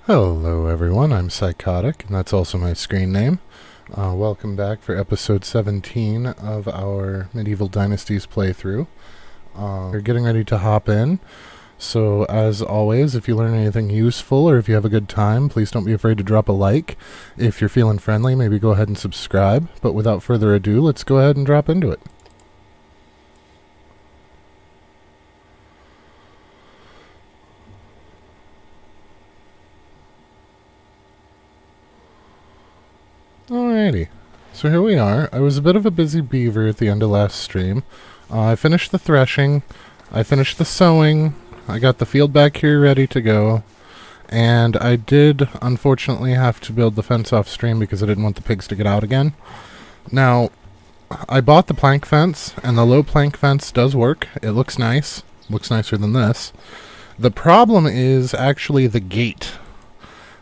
Hello everyone, I'm Psychotic, and that's also my screen name. Welcome back for episode 17 of our Medieval Dynasties playthrough. We're getting ready to hop in, so as always, if you learn anything useful or if you have a good time, please don't be afraid to drop a like. If you're feeling friendly, maybe go ahead and subscribe, but without further ado, let's go ahead and drop into it. Alrighty, so here we are. I was a bit of a busy beaver at the end of last stream. I finished the threshing, I finished the sowing, I got the field back here ready to go, and I did unfortunately have to build the fence off stream because I didn't want the pigs to get out again. Now, I bought the plank fence, and the low plank fence does work. It looks nice. Looks nicer than this. The problem is actually the gate.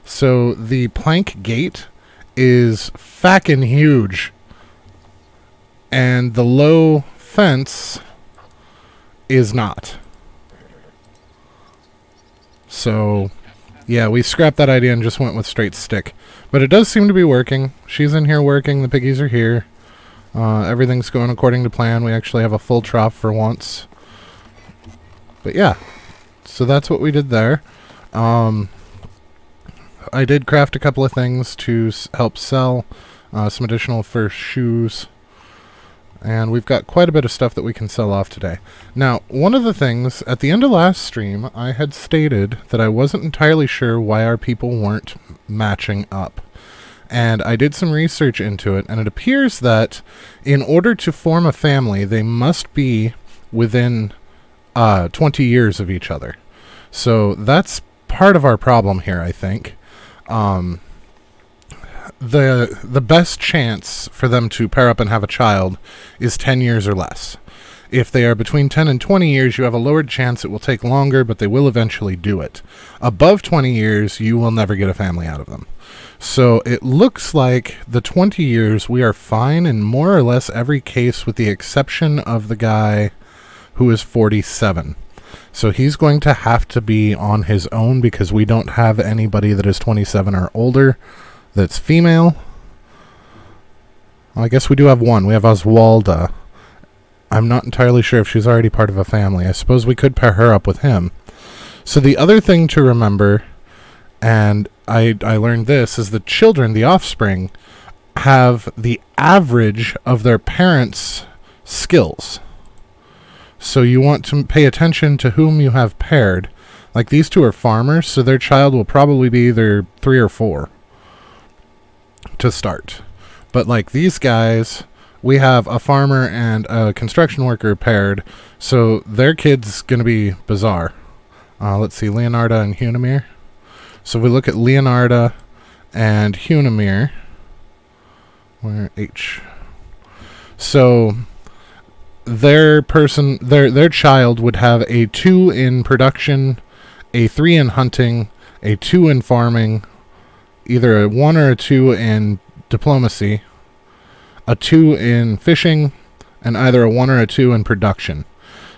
So the plank gate is fackin' huge, and the low fence is not. So yeah, we scrapped that idea and just went with straight stick, but it does seem to be working. She's in here working, the piggies are here, everything's going according to plan. We actually have a full trough for once, but yeah, so that's what we did there. I did craft a couple of things to help sell, some additional fur shoes, and we've got quite a bit of stuff that we can sell off today. Now, one of the things, at the end of last stream, I had stated that I wasn't entirely sure why our people weren't matching up. And I did some research into it, and it appears that in order to form a family, they must be within 20 years of each other. So that's part of our problem here, I think. The best chance for them to pair up and have a child is 10 years or less. If they are between 10 and 20 years, you have a lowered chance. It will take longer, but they will eventually do it. Above 20 years, you will never get a family out of them. So it looks like the 20 years we are fine in more or less every case, with the exception of the guy who is 47. So he's going to have to be on his own because we don't have anybody that is 27 or older that's female. Well, I guess we do have one. We have Oswalda. I'm not entirely sure if she's already part of a family. I suppose we could pair her up with him. So the other thing to remember, and I learned this, is the children, the offspring, have the average of their parents' skills. So you want to pay attention to whom you have paired. Like, these two are farmers, so their child will probably be either 3 or 4 to start. But like these guys, we have a farmer and a construction worker paired, so their kid's going to be bizarre. Let's see, Leonarda and Hunamir. So we look at Leonarda and Hunamir. Where H? So their child would have a 2 in production, a 3 in hunting, a 2 in farming, either a 1 or a 2 in diplomacy, a 2 in fishing, and either a 1 or a 2 in production.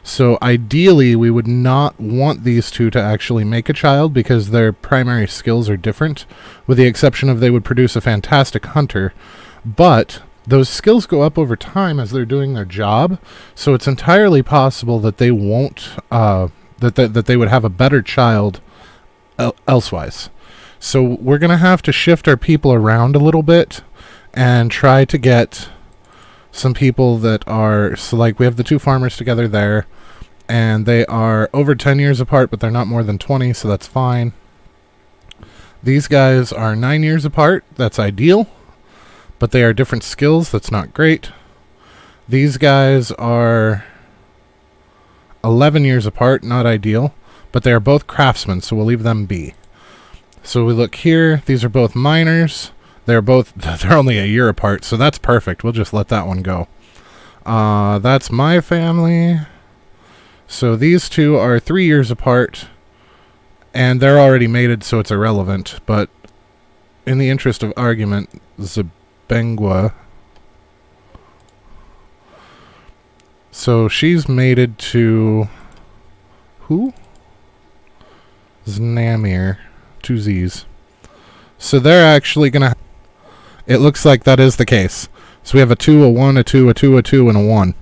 So ideally, we would not want these two to actually make a child because their primary skills are different, with the exception of they would produce a fantastic hunter, but those skills go up over time as they're doing their job, so it's entirely possible that they won't, that they would have a better child elsewise. So we're going to have to shift our people around a little bit and try to get some people that are, so like we have the 2 farmers together there, and they are over 10 years apart, but they're not more than 20, so that's fine. These guys are 9 years apart, that's ideal. But they are different skills. That's not great. These guys are 11 years apart. Not ideal. But they are both craftsmen, so we'll leave them be. So we look here. These are both miners. They're only a year apart, so that's perfect. We'll just let that one go. That's my family. So these two are 3 years apart. And they're already mated, so it's irrelevant. But in the interest of argument, Bengua. So she's mated to who? Znamir. 2 Z's. So they're actually going to... It looks like that is the case. So we have a 2, a 1, a 2, a 2, a 2, and a 1.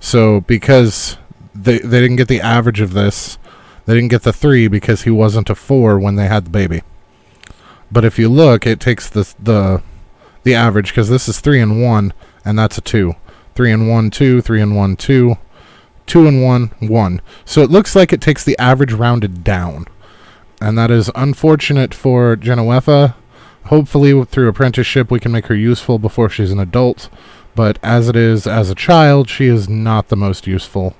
So because they didn't get the average of this, they didn't get the 3 because he wasn't a 4 when they had the baby. But if you look, it takes the average, because this is 3 and 1, and that's a 2. 3 and 1, 2, 3 and 1, 2, 2 and 1, 1. So it looks like it takes the average rounded down. And that is unfortunate for Genevieve. Hopefully, through apprenticeship, we can make her useful before she's an adult. But as it is, as a child, she is not the most useful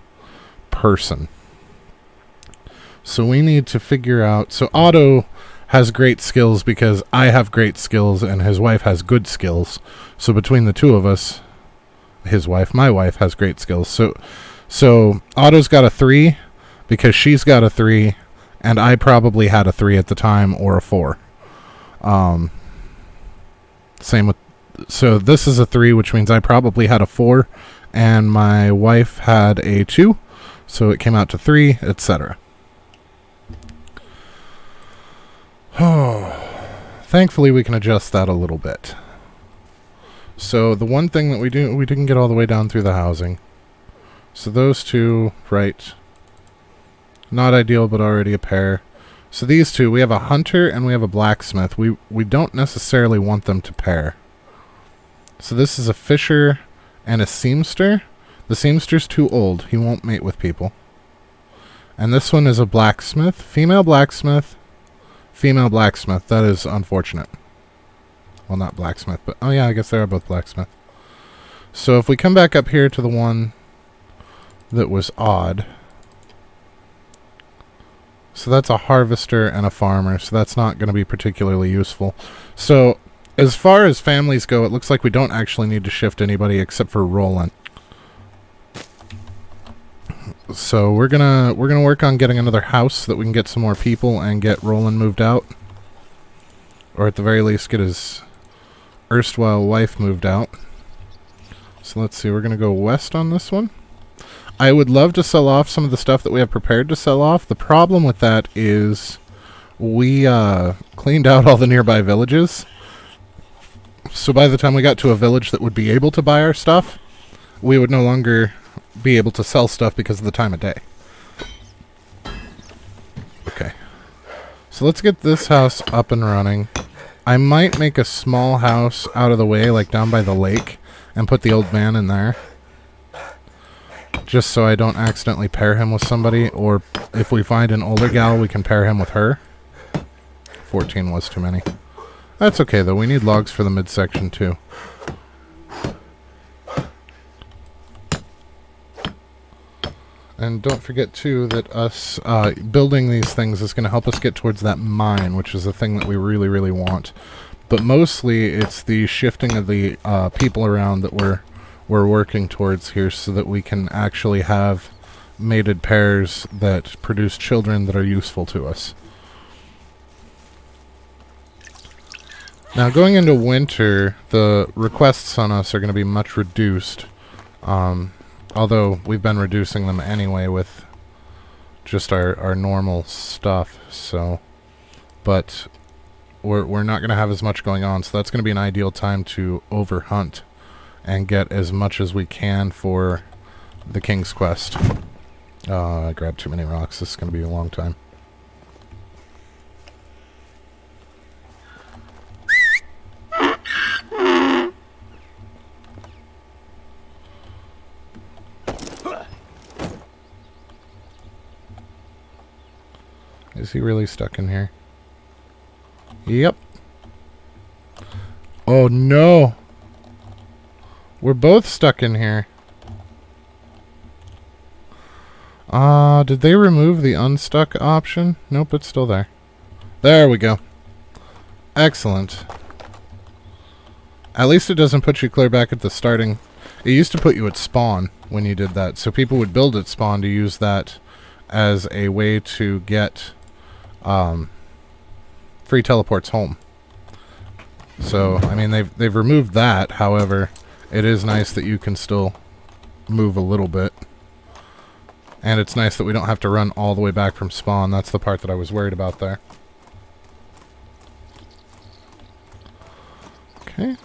person. So we need to figure out... So Otto has great skills because I have great skills and his wife has good skills. So between the two of us, my wife has great skills. So Otto's got a 3 because she's got a 3, and I probably had a 3 at the time, or a 4. Same with... So this is a 3, which means I probably had a 4, and my wife had a 2, so it came out to 3, etc. Thankfully, we can adjust that a little bit. So the one thing that we didn't get all the way down through the housing. So those two, right. Not ideal, but already a pair. So these two, we have a hunter and we have a blacksmith. We don't necessarily want them to pair. So this is a fisher and a seamster. The seamster's too old. He won't mate with people. And this one is a blacksmith. Female blacksmith. Female blacksmith. That is unfortunate. Well, not blacksmith, but... Oh, yeah, I guess they are both blacksmith. So if we come back up here to the one that was odd... So that's a harvester and a farmer, so that's not going to be particularly useful. So, as far as families go, it looks like we don't actually need to shift anybody except for Roland. So we're gonna work on getting another house so that we can get some more people and get Roland moved out. Or at the very least get his erstwhile wife moved out. So let's see, we're gonna go west on this one. I would love to sell off some of the stuff that we have prepared to sell off. The problem with that is we cleaned out all the nearby villages. So by the time we got to a village that would be able to buy our stuff, we would no longer be able to sell stuff because of the time of day. Okay. So let's get this house up and running. I might make a small house out of the way, like down by the lake, and put the old man in there. Just so I don't accidentally pair him with somebody, or if we find an older gal, we can pair him with her. 14 was too many. That's okay, though. We need logs for the midsection, too. And don't forget, too, that us building these things is going to help us get towards that mine, which is the thing that we really, really want. But mostly, it's the shifting of the people around that we're working towards here so that we can actually have mated pairs that produce children that are useful to us. Now, going into winter, the requests on us are going to be much reduced. Although we've been reducing them anyway with just our normal stuff, so... But we're not going to have as much going on, so that's going to be an ideal time to overhunt and get as much as we can for the King's Quest. I grabbed too many rocks. This is going to be a long time. Is he really stuck in here? Yep. Oh no! We're both stuck in here. Did they remove the unstuck option? Nope, it's still there. There we go. Excellent. At least it doesn't put you clear back at the starting. It used to put you at spawn when you did that, so people would build at spawn to use that as a way to get free teleports home. So, I mean, they've removed that. However, it is nice that you can still move a little bit. And it's nice that we don't have to run all the way back from spawn. That's the part that I was worried about there. Okay,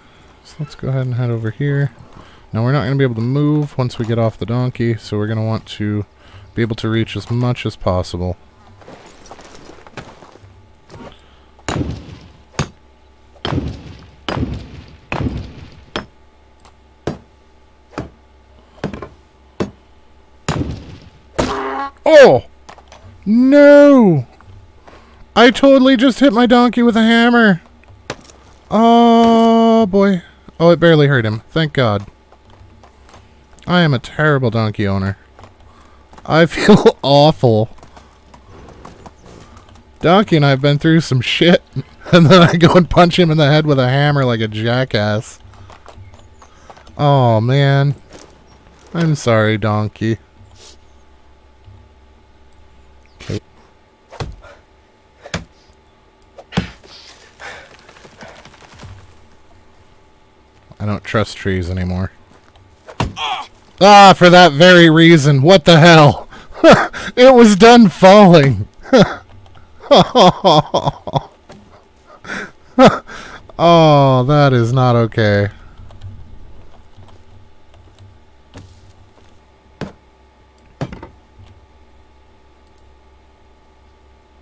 so let's go ahead and head over here. Now we're not going to be able to move once we get off the donkey, so we're going to want to be able to reach as much as possible. Oh! No! I totally just hit my donkey with a hammer. Oh, boy. Oh, it barely hurt him. Thank God. I am a terrible donkey owner. I feel awful. Donkey and I have been through some shit, and then I go and punch him in the head with a hammer like a jackass. Oh, man. I'm sorry, donkey. Okay. I don't trust trees anymore. Ah, for that very reason. What the hell? It was done falling. Oh, that is not okay.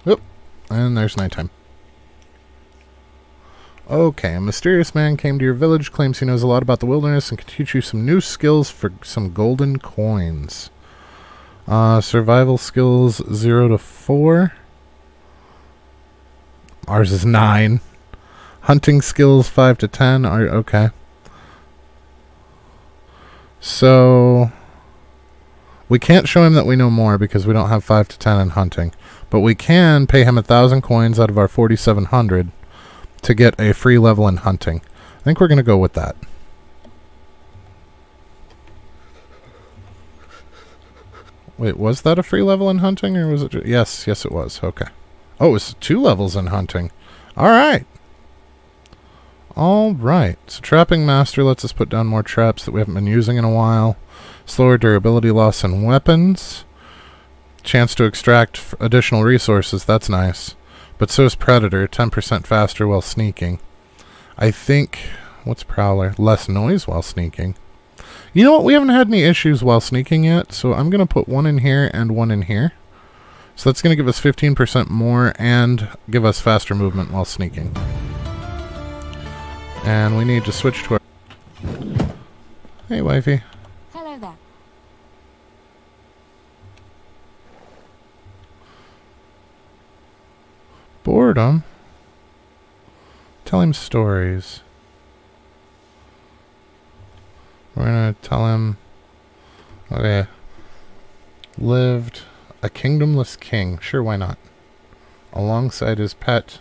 Oop. And there's nighttime. Okay, a mysterious man came to your village, claims he knows a lot about the wilderness, and can teach you some new skills for some golden coins. Survival skills 0 to 4. Ours is 9. Hunting skills 5 to 10. Okay. So we can't show him that we know more because we don't have 5 to 10 in hunting. But we can pay him 1,000 coins out of our 4,700 to get a free level in hunting. I think we're going to go with that. Wait, was that a free level in hunting, or was it? Yes, it was. Okay. Oh, it was 2 levels in hunting. All right. All right. So Trapping Master lets us put down more traps that we haven't been using in a while. Slower durability loss in weapons. Chance to extract additional resources. That's nice. But so is Predator, 10% faster while sneaking. I think... What's Prowler? Less noise while sneaking. You know what? We haven't had any issues while sneaking yet, so I'm going to put 1 in here and 1 in here. So that's going to give us 15% more and give us faster movement while sneaking. And we need to switch to our... Hey, wifey. Hello there. Boredom? Tell him stories. We're gonna tell him... Okay. Lived a kingdomless king. Sure, why not? Alongside his pet.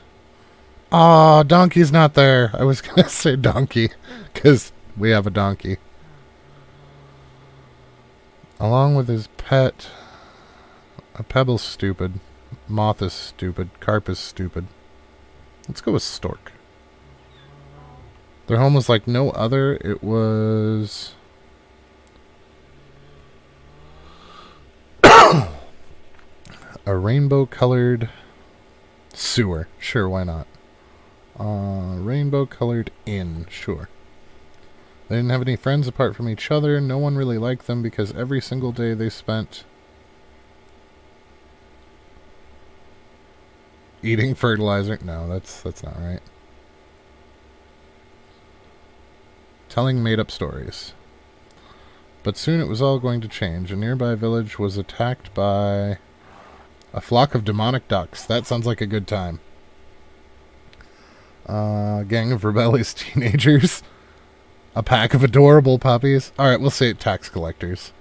Aw, donkey's not there. I was gonna say donkey, because we have a donkey. Along with his pet... A pebble's stupid. Moth is stupid. Carp is stupid. Let's go with stork. Their home was like no other. It was... a rainbow-colored sewer. Sure, why not? Rainbow-colored inn. Sure. They didn't have any friends apart from each other. No one really liked them because every single day they spent... eating fertilizer. No, that's not right. Telling made-up stories. But soon it was all going to change. A nearby village was attacked by a flock of demonic ducks. That sounds like a good time. A gang of rebellious teenagers. A pack of adorable puppies. Alright, we'll say tax collectors.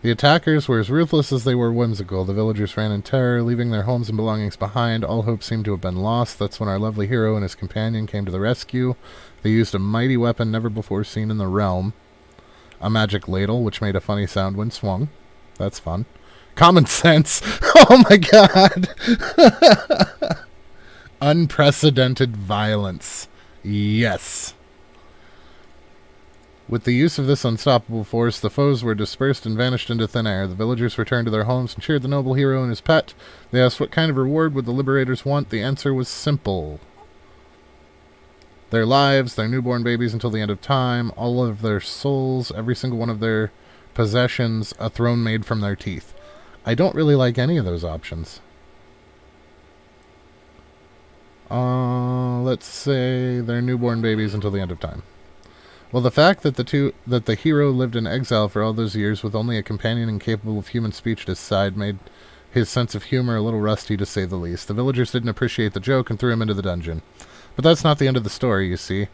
The attackers were as ruthless as they were whimsical. The villagers ran in terror, leaving their homes and belongings behind. All hope seemed to have been lost. That's when our lovely hero and his companion came to the rescue. They used a mighty weapon never before seen in the realm. A magic ladle, which made a funny sound when swung. That's fun. Common sense! Oh my god! Unprecedented violence. Yes. With the use of this unstoppable force, the foes were dispersed and vanished into thin air. The villagers returned to their homes and cheered the noble hero and his pet. They asked what kind of reward would the liberators want. The answer was simple. Their lives, their newborn babies until the end of time, all of their souls, every single one of their possessions, a throne made from their teeth. I don't really like any of those options. Let's say their newborn babies until the end of time. Well, the fact that the hero lived in exile for all those years with only a companion incapable of human speech at his side made his sense of humor a little rusty, to say the least. The villagers didn't appreciate the joke and threw him into the dungeon. But that's not the end of the story, you see.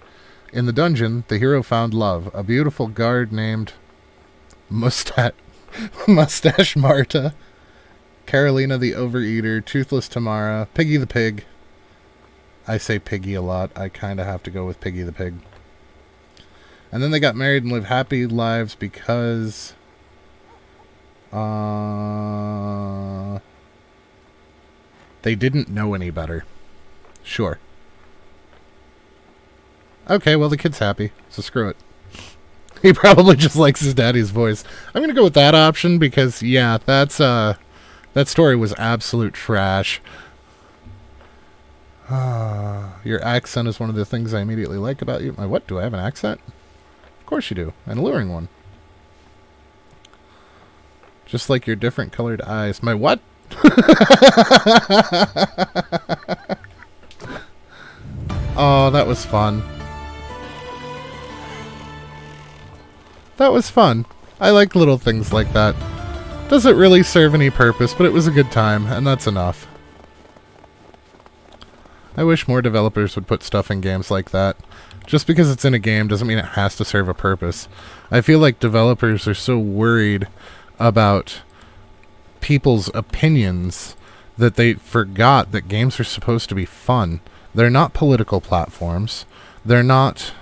In the dungeon, the hero found love, a beautiful guard named Mustache Marta, Carolina the Overeater, Toothless Tamara, Piggy the Pig. I say Piggy a lot. I kind of have to go with Piggy the Pig. And then they got married and lived happy lives because... they didn't know any better. Sure. Okay, well, the kid's happy, so screw it. He probably just likes his daddy's voice. I'm going to go with that option because, yeah, that story was absolute trash. Your accent is one of the things I immediately like about you. My what? Do I have an accent? Of course you do. An alluring one. Just like your different colored eyes. My what? Oh, that was fun. That was fun. I like little things like that. Doesn't really serve any purpose, but it was a good time, and that's enough. I wish more developers would put stuff in games like that. Just because it's in a game doesn't mean it has to serve a purpose. I feel like developers are so worried about people's opinions that they forgot that games are supposed to be fun. They're not political platforms. They're not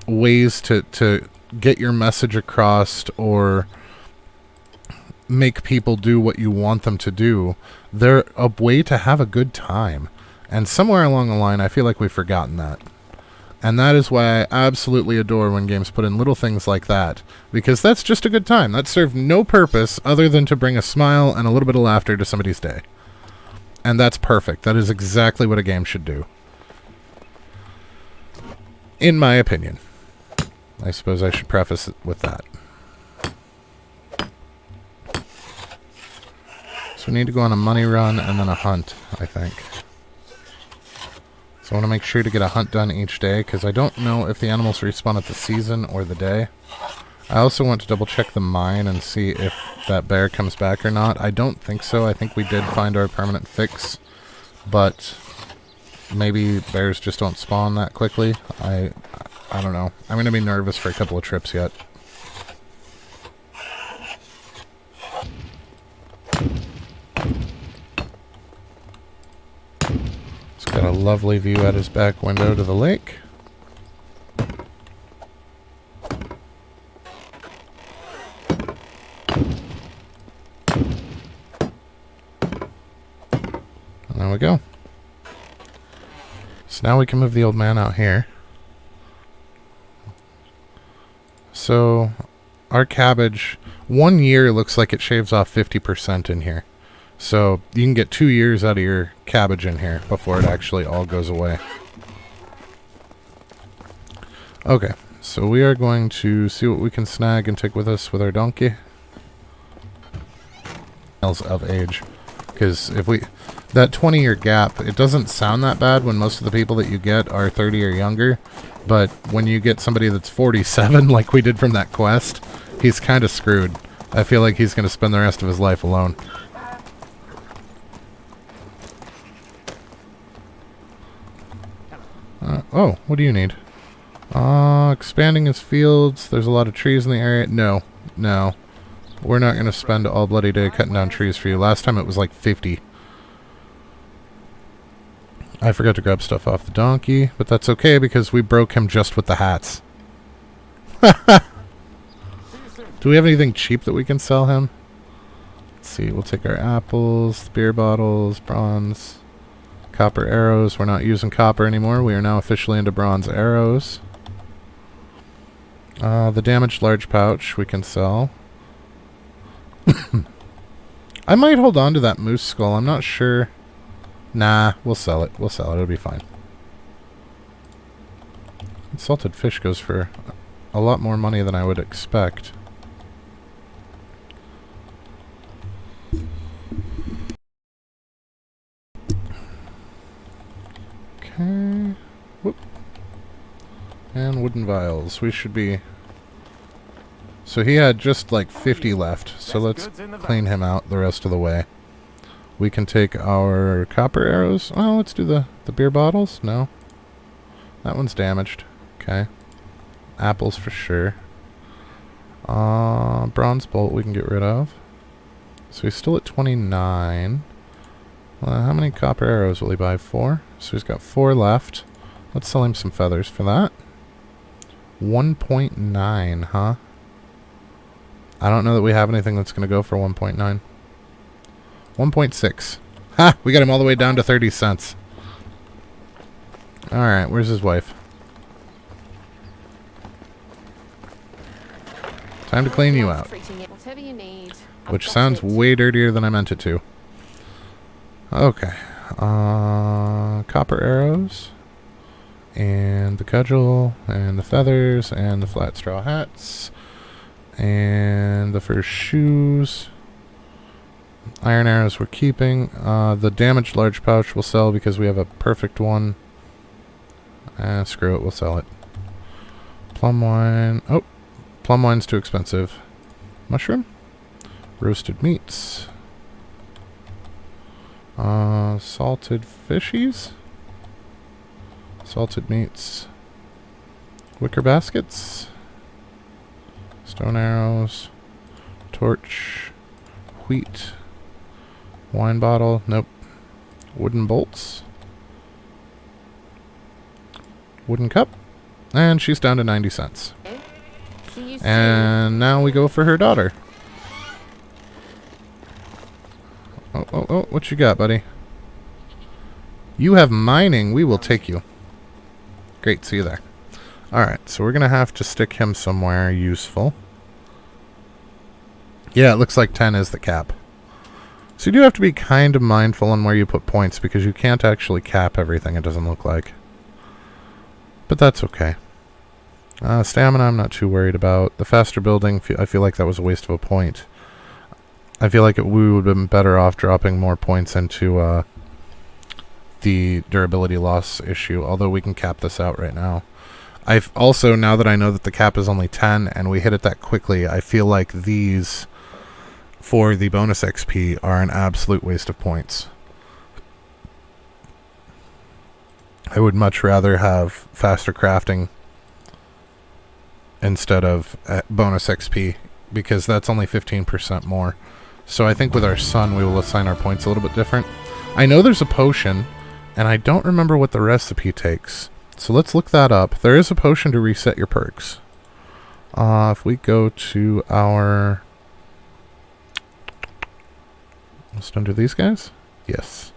ways to get your message across or make people do what you want them to do. They're a way to have a good time. And somewhere along the line, I feel like we've forgotten that. And that is why I absolutely adore when games put in little things like that. Because that's just a good time. That served no purpose other than to bring a smile and a little bit of laughter to somebody's day. And that's perfect. That is exactly what a game should do. In my opinion. I suppose I should preface it with that. So we need to go on a money run and then a hunt, I think. So I want to make sure to get a hunt done each day, because I don't know if the animals respawn at the season or the day. I also want to double check the mine and see if that bear comes back or not. I don't think so. I think we did find our permanent fix, but maybe bears just don't spawn that quickly. I don't know. I'm going to be nervous for a couple of trips yet. Got a lovely view at his back window to the lake. And there we go. So now we can move the old man out here. So our cabbage, 1 year looks like it shaves off 50% in here. So you can get 2 years out of your cabbage in here before it actually all goes away. Okay, so we are going to see what we can snag and take with us with our donkey. Of age. Because if we... that 20-year gap, it doesn't sound that bad when most of the people that you get are 30 or younger. But when you get somebody that's 47, like we did from that quest, he's kind of screwed. I feel like he's going to spend the rest of his life alone. Oh, what do you need? Expanding his fields. There's a lot of trees in the area. No. We're not going to spend all bloody day cutting down trees for you. Last time it was like 50. I forgot to grab stuff off the donkey, but that's okay because we broke him just with the hats. Do we have anything cheap that we can sell him? Let's see. We'll take our apples, beer bottles, bronze... copper arrows. We're not using copper anymore. We are now officially into bronze arrows. The damaged large pouch we can sell. I might hold on to that moose skull. I'm not sure. Nah, we'll sell it. It'll be fine. Salted fish goes for a lot more money than I would expect. Okay. Whoop. And wooden vials. We should be... So he had just like 50 left. So let's clean him out the rest of the way. We can take our copper arrows. Oh, let's do the beer bottles. No. That one's damaged. Okay. Apples for sure. Bronze bolt we can get rid of. So he's still at 29. How many copper arrows will he buy? 4. So he's got 4 left. Let's sell him some feathers for that. 1.9, huh? I don't know that we have anything that's going to go for 1.9. 1.6. Ha! We got him all the way down to 30 cents. Alright, where's his wife? Time to clean you out. Which sounds way dirtier than I meant it to. Okay. Copper arrows. And the cudgel. And the feathers. And the flat straw hats. And the fur shoes. Iron arrows we're keeping. The damaged large pouch we'll sell because we have a perfect one. Screw it, we'll sell it. Plum wine. Oh, plum wine's too expensive. Mushroom. Roasted meats. Salted fishies. Salted meats. Wicker baskets. Stone arrows. Torch. Wheat. Wine bottle. Nope. Wooden bolts. Wooden cup. And she's down to 90 cents. And now we go for her daughter. Oh, what you got, buddy? You have mining. We will take you. Great, see you there. Alright, so we're going to have to stick him somewhere useful. Yeah, it looks like 10 is the cap. So you do have to be kind of mindful on where you put points, because you can't actually cap everything, it doesn't look like. But that's okay. Stamina I'm not too worried about. The faster building, I feel like that was a waste of a point. I feel like we would have been better off dropping more points into the durability loss issue, although we can cap this out right now. I've also, now that I know that the cap is only 10 and we hit it that quickly, I feel like these, for the bonus XP, are an absolute waste of points. I would much rather have faster crafting instead of bonus XP, because that's only 15% more. So I think with our son we will assign our points a little bit different. I know there's a potion, and I don't remember what the recipe takes. So let's look that up. There is a potion to reset your perks. If we go to our... Just under these guys? Yes.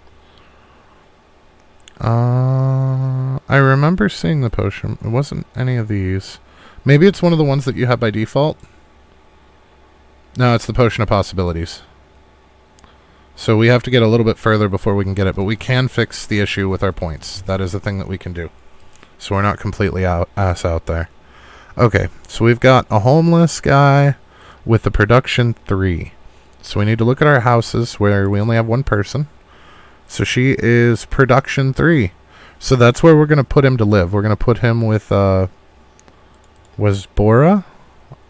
I remember seeing the potion. It wasn't any of these. Maybe it's one of the ones that you have by default. No, it's the Potion of Possibilities. So we have to get a little bit further before we can get it, but we can fix the issue with our points. That is the thing that we can do. So we're not completely ass out there. Okay, so we've got a homeless guy with the production 3. So we need to look at our houses where we only have one person. So she is production 3. So that's where we're going to put him to live. We're going to put him with, was Bora?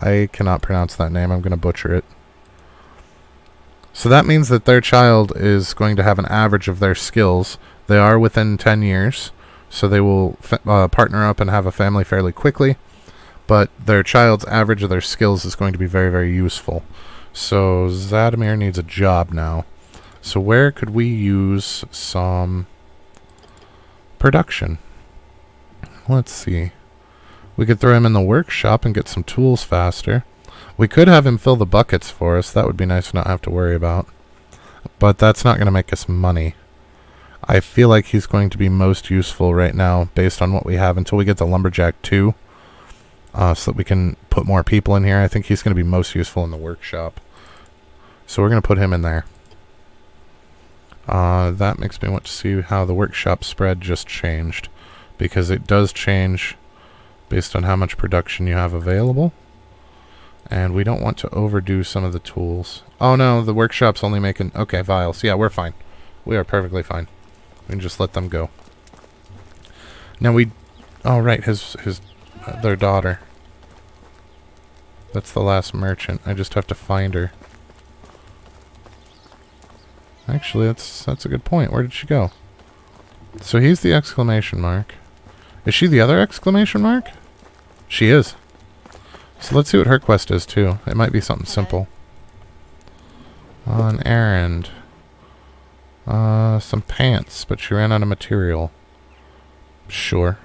I cannot pronounce that name. I'm going to butcher it. So that means that their child is going to have an average of their skills. They are within 10 years. So they will partner up and have a family fairly quickly. But their child's average of their skills is going to be very, very useful. So Zadimir needs a job now. So where could we use some production? Let's see. We could throw him in the workshop and get some tools faster. We could have him fill the buckets for us. That would be nice to not have to worry about. But that's not going to make us money. I feel like he's going to be most useful right now based on what we have until we get the Lumberjack 2. So that we can put more people in here. I think he's going to be most useful in the workshop. So we're going to put him in there. That makes me want to see how the workshop spread just changed. Because it does change based on how much production you have available. And we don't want to overdo some of the tools. Oh no, the workshop's only making... Okay, vials. Yeah, we're fine. We are perfectly fine. We can just let them go. Now we... Oh, right, their daughter. That's the last merchant. I just have to find her. Actually, that's a good point. Where did she go? So he's the exclamation mark. Is she the other exclamation mark? She is. So let's see what her quest is, too. It might be something simple. On errand. Some pants, but she ran out of material. Sure.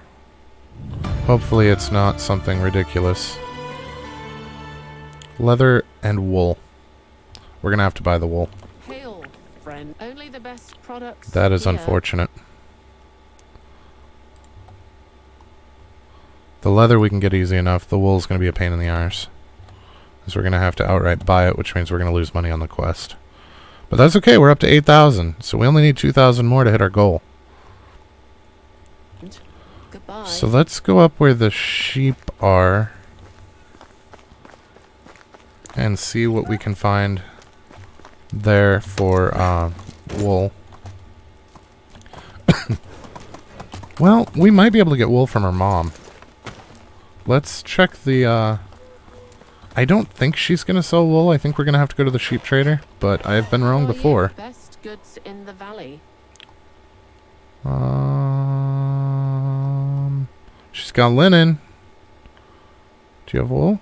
Hopefully it's not something ridiculous. Leather and wool. We're gonna have to buy the wool. Hail, friend. Only the best products. That is here. unfortunate. The leather we can get easy enough. The wool's going to be a pain in the arse. Because we're going to have to outright buy it, which means we're going to lose money on the quest. But that's okay. We're up to 8,000. So we only need 2,000 more to hit our goal. Goodbye. So let's go up where the sheep are. And see what we can find there for wool. Well, we might be able to get wool from her mom. Let's check the, I don't think she's going to sell wool. I think we're going to have to go to the sheep trader. But I've been wrong before. Best goods in the valley. She's got linen. Do you have wool?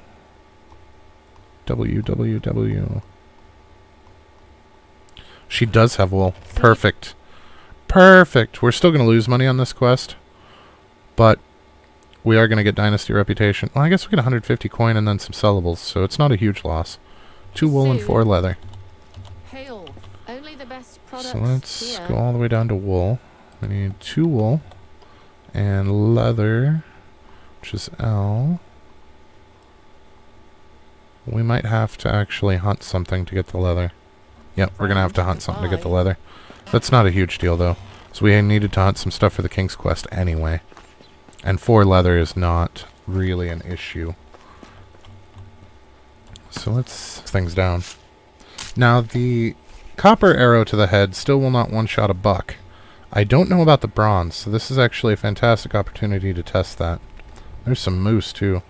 WWW. She does have wool. Perfect. Perfect. We're still going to lose money on this quest. But we are going to get Dynasty reputation. Well, I guess we get 150 coin and then some sellables, so it's not a huge loss. 2 wool and 4 leather. Hail. Only the best products So let's here. go all the way down to wool. We need 2 wool and leather, which is L. We might have to actually hunt something to get the leather. Yep, we're going to have to hunt something to get the leather. That's not a huge deal, though. So we needed to hunt some stuff for the King's Quest anyway. And 4 leather is not really an issue. So let's things down. Now, the copper arrow to the head still will not one-shot a buck. I don't know about the bronze, so this is actually a fantastic opportunity to test that. There's some moose, too.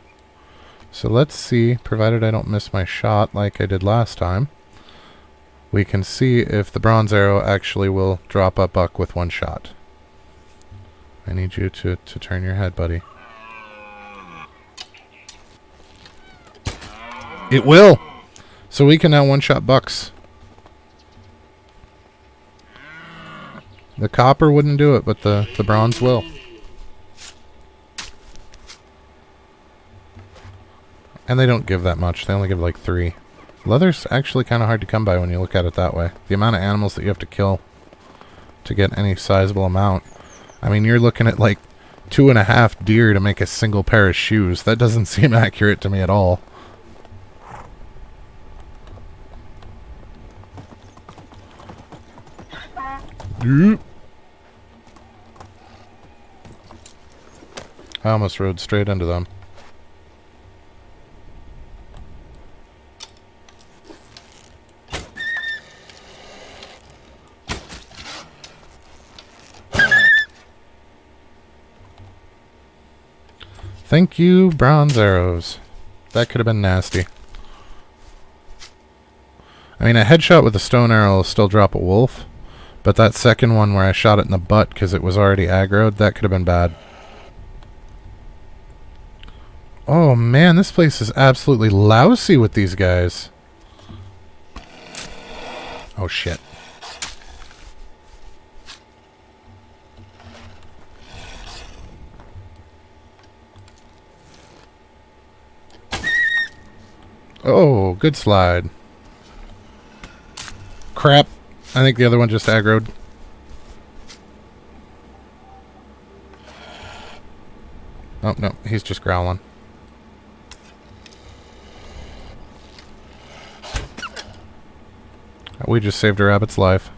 So let's see, provided I don't miss my shot like I did last time, we can see if the bronze arrow actually will drop a buck with 1 shot. I need you to turn your head, buddy. It will! So we can now 1-shot bucks. The copper wouldn't do it, but the bronze will. And they don't give that much. They only give like 3. Leather's actually kind of hard to come by when you look at it that way. The amount of animals that you have to kill to get any sizable amount. I mean, you're looking at like 2.5 deer to make a single pair of shoes. That doesn't seem accurate to me at all. I almost rode straight into them. Thank you, bronze arrows. That could have been nasty. I mean, a headshot with a stone arrow will still drop a wolf, but that second one where I shot it in the butt because it was already aggroed, that could have been bad. Oh man, this place is absolutely lousy with these guys. Oh shit. Oh, good slide. Crap. I think the other one just aggroed. Oh, no. He's just growling. We just saved a rabbit's life.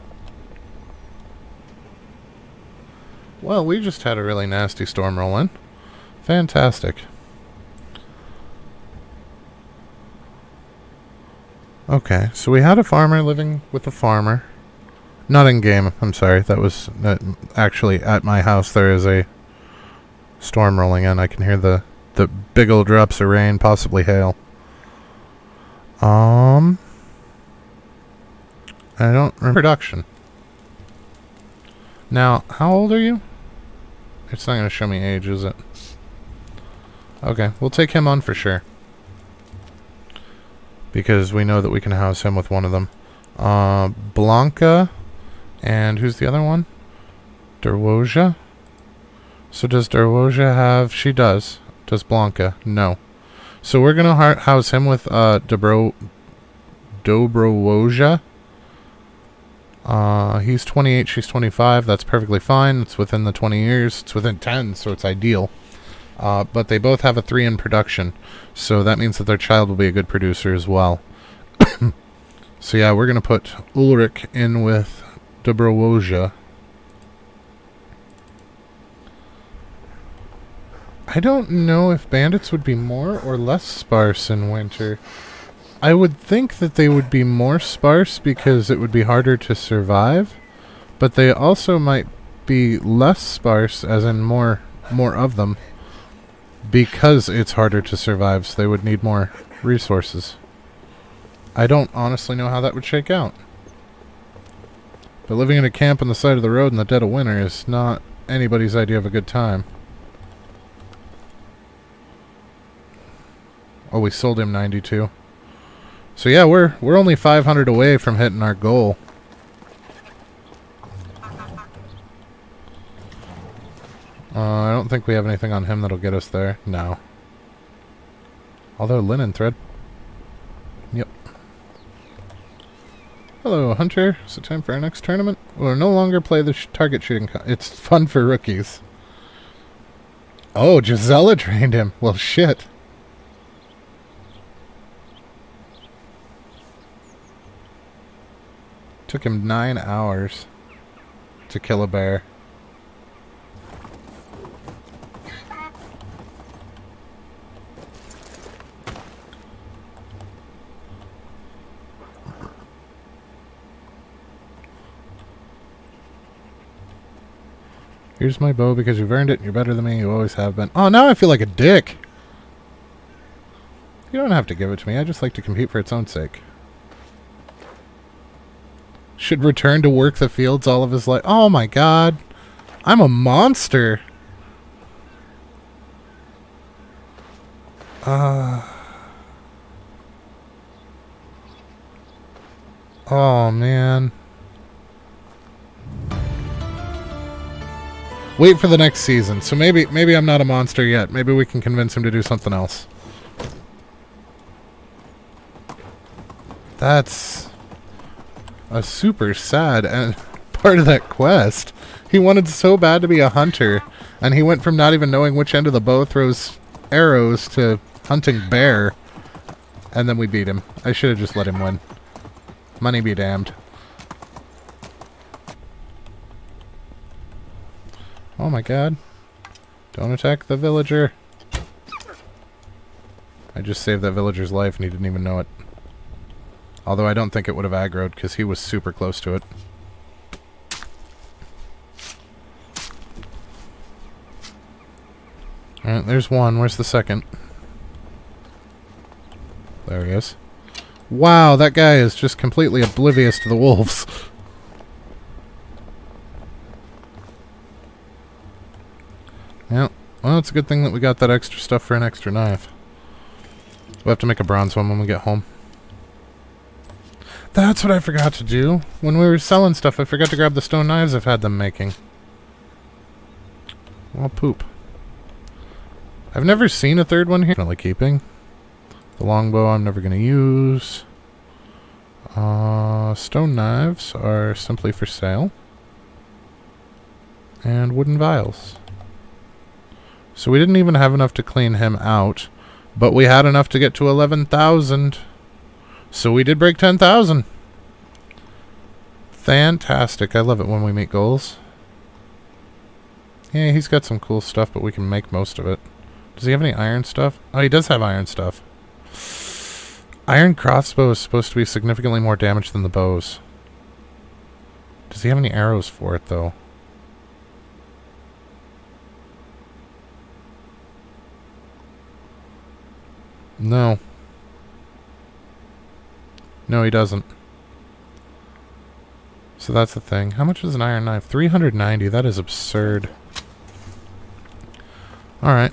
Well, we just had a really nasty storm roll in. Fantastic. Okay, so we had a farmer living with a farmer. Not in game, I'm sorry. That was actually at my house. There is a storm rolling in. I can hear the big old drops of rain, possibly hail. I don't remember production. Now, how old are you? It's not going to show me age, is it? Okay, we'll take him on for sure. Because we know that we can house him with one of them. Blanca. And who's the other one? Derwoja? So does Derwoja have... She does. Does Blanca? No. So we're going to house him with Dobrowoja. He's 28, she's 25. That's perfectly fine. It's within the 20 years. It's within 10, so it's ideal. But they both have a 3 in production. So that means that their child will be a good producer as well. So yeah, we're going to put Ulrich in with Dobrowoja. I don't know if bandits would be more or less sparse in winter. I would think that they would be more sparse because it would be harder to survive, but they also might be less sparse, as in more of them, because it's harder to survive, so they would need more resources. I don't honestly know how that would shake out. But living in a camp on the side of the road in the dead of winter is not anybody's idea of a good time. Oh, we sold him 92. So yeah, we're only 500 away from hitting our goal. I don't think we have anything on him that'll get us there. No. Although linen thread. Yep. Hello, Hunter. Is it time for our next tournament? We'll no longer play the target shooting. It's fun for rookies. Oh, Gisela trained him. Well, shit. Took him 9 hours to kill a bear. Here's my bow because you've earned it and you're better than me. You always have been. Oh, now I feel like a dick. You don't have to give it to me. I just like to compete for its own sake. Should return to work the fields all of his life. Oh my god. I'm a monster. Oh man. Wait for the next season. So maybe I'm not a monster yet. Maybe we can convince him to do something else. That's a super sad and part of that quest. He wanted so bad to be a hunter, and he went from not even knowing which end of the bow throws arrows to hunting bear. And then we beat him. I should have just let him win. Money be damned. Oh my god. Don't attack the villager. I just saved that villager's life and he didn't even know it. Although I don't think it would have aggroed because he was super close to it. Alright, there's one. Where's the second? There he is. Wow, that guy is just completely oblivious to the wolves. Yeah, well, it's a good thing that we got that extra stuff for an extra knife. We'll have to make a bronze one when we get home. That's what I forgot to do. When we were selling stuff, I forgot to grab the stone knives I've had them making. Well, poop. I've never seen a third one here. Definitely keeping. The longbow I'm never going to use. Stone knives are simply for sale. And wooden vials. So we didn't even have enough to clean him out, but we had enough to get to 11,000. So we did break 10,000. Fantastic. I love it when we meet goals. Yeah, he's got some cool stuff, but we can make most of it. Does he have any iron stuff? Oh, he does have iron stuff. Iron crossbow is supposed to be significantly more damage than the bows. Does he have any arrows for it, though? No. No, he doesn't. So that's the thing. How much is an iron knife? 390. That is absurd. Alright,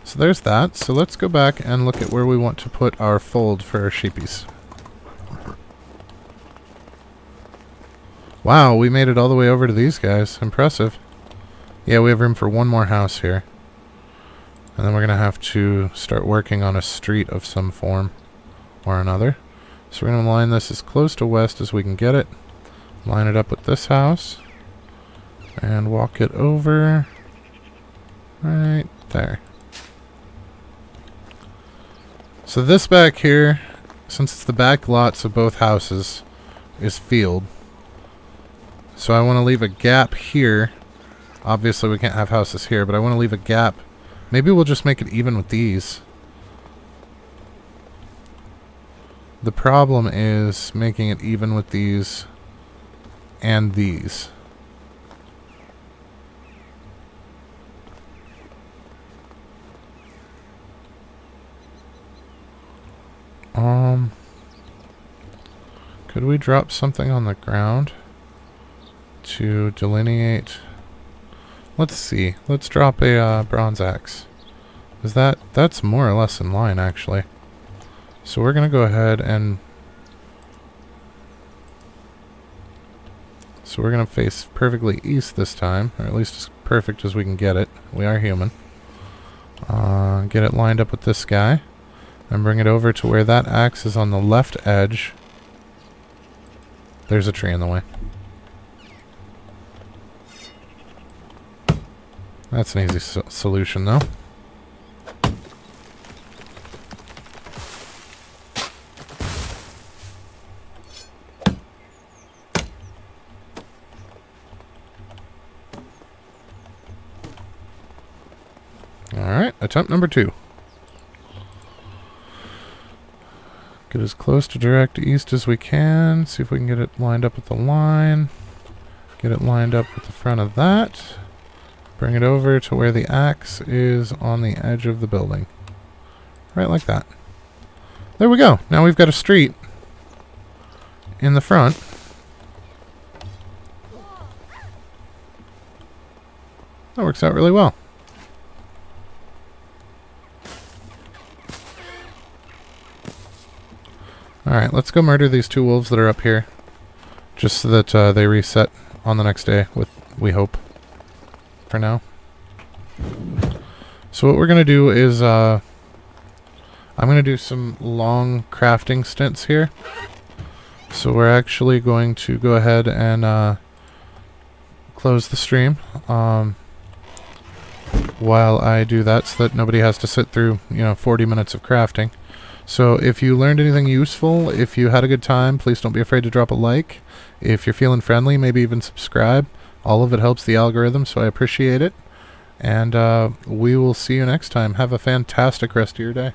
so there's that. So let's go back and look at where we want to put our fold for our sheepies. Wow, we made it all the way over to these guys. Impressive. Yeah, we have room for one more house here. And then we're going to have to start working on a street of some form or another. So we're going to line this as close to west as we can get it. Line it up with this house. And walk it over right there. So this back here, since it's the back lots of both houses, is field. So I want to leave a gap here. Obviously we can't have houses here, but I want to leave a gap. Maybe we'll just make it even with these. The problem is making it even with these and these. Could we drop something on the ground to delineate? Let's see. Let's drop a bronze axe. Is that's more or less in line, actually. So we're gonna go ahead and we're gonna face perfectly east this time, or at least as perfect as we can get it. We are human. Get it lined up with this guy, and bring it over to where that axe is on the left edge. There's a tree in the way. That's an easy solution, though. Alright, attempt number 2. Get as close to direct east as we can. See if we can get it lined up with the line. Get it lined up with the front of that. Bring it over to where the axe is on the edge of the building. Right like that. There we go. Now we've got a street in the front. That works out really well. Alright, let's go murder these 2 wolves that are up here. Just so that they reset on the next day, we hope. For now. So what we're going to do is, I'm going to do some long crafting stints here. So we're actually going to go ahead and close the stream while I do that, so that nobody has to sit through, 40 minutes of crafting. So if you learned anything useful, if you had a good time, please don't be afraid to drop a like. If you're feeling friendly, maybe even subscribe. All of it helps the algorithm, so I appreciate it. And we will see you next time. Have a fantastic rest of your day.